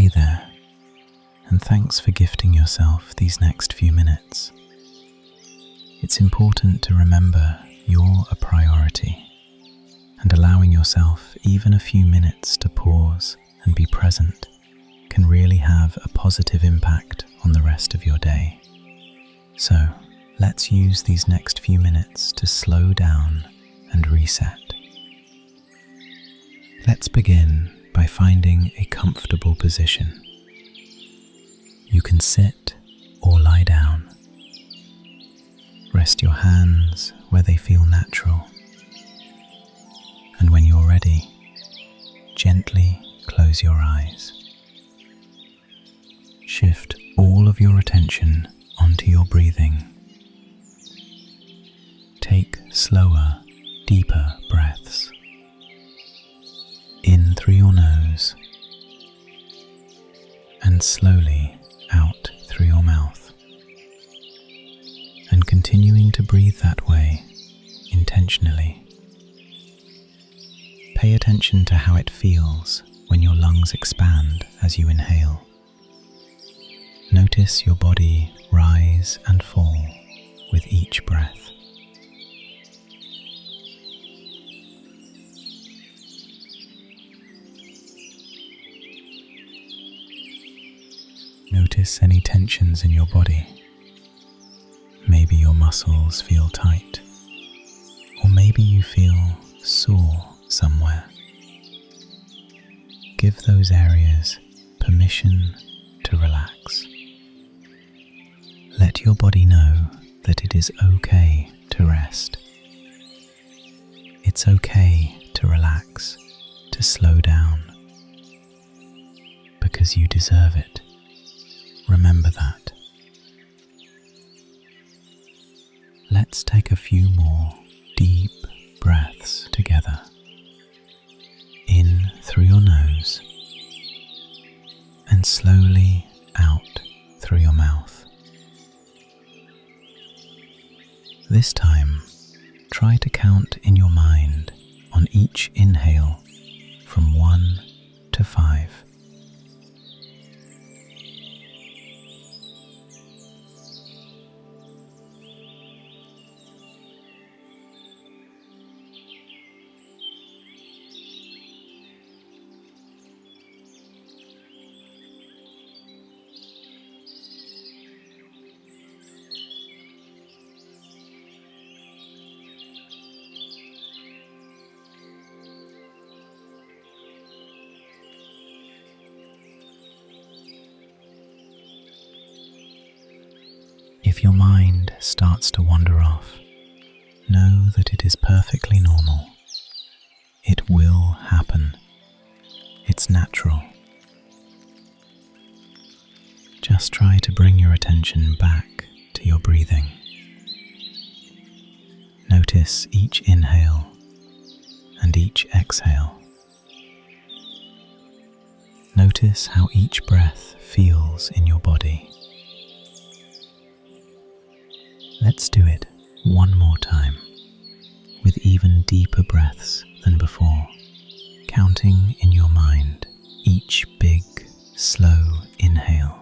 Hey there, and thanks for gifting yourself these next few minutes. It's important to remember you're a priority, and allowing yourself even a few minutes to pause and be present can really have a positive impact on the rest of your day. So, let's use these next few minutes to slow down and reset. Let's begin by finding a comfortable position. You can sit or lie down. Rest your hands where they feel natural. And when you're ready, gently close your eyes. Shift all of your attention onto your breathing. Take slower, deeper breaths. In through your nose and slowly out through your mouth. And continuing to breathe that way, intentionally. Pay attention to how it feels when your lungs expand as you inhale. Notice your body rise and fall with each breath. Notice any tensions in your body. Maybe your muscles feel tight, or maybe you feel sore somewhere. Give those areas permission to relax. Let your body know that it is okay to rest. It's okay to relax, to slow down, because you deserve it. Remember that. Let's take a few more deep breaths together. In through your nose and slowly out through your mouth. This time, try to count in your mind on each inhale from 1 to 5. If your mind starts to wander off, know that it is perfectly normal. It will happen. It's natural. Just try to bring your attention back to your breathing. Notice each inhale and each exhale. Notice how each breath feels in your body. Let's do it one more time, with even deeper breaths than before, counting in your mind each big, slow inhale.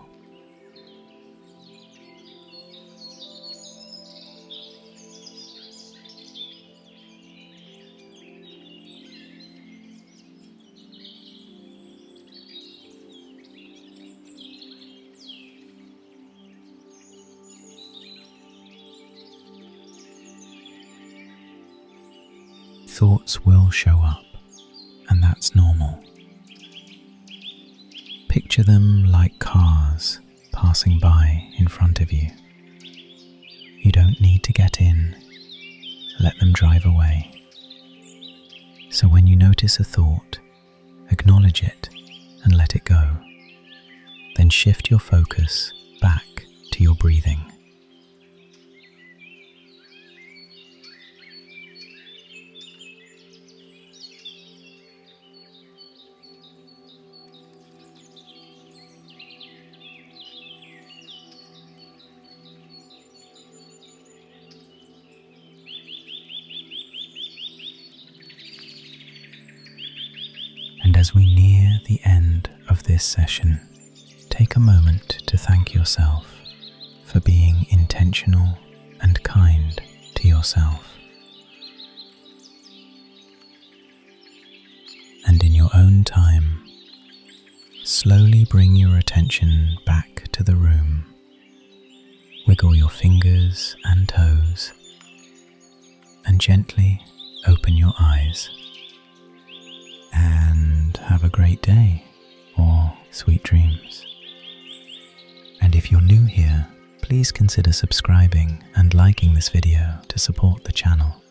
Thoughts will show up, and that's normal. Picture them like cars passing by in front of you. You don't need to get in, let them drive away. So when you notice a thought, acknowledge it and let it go. Then shift your focus back to your breathing. And as we near the end of this session, take a moment to thank yourself for being intentional and kind to yourself. And in your own time, slowly bring your attention back to the room. Wiggle your fingers and toes and gently open your eyes. And have a great day or sweet dreams. And if you're new here, please consider subscribing and liking this video to support the channel.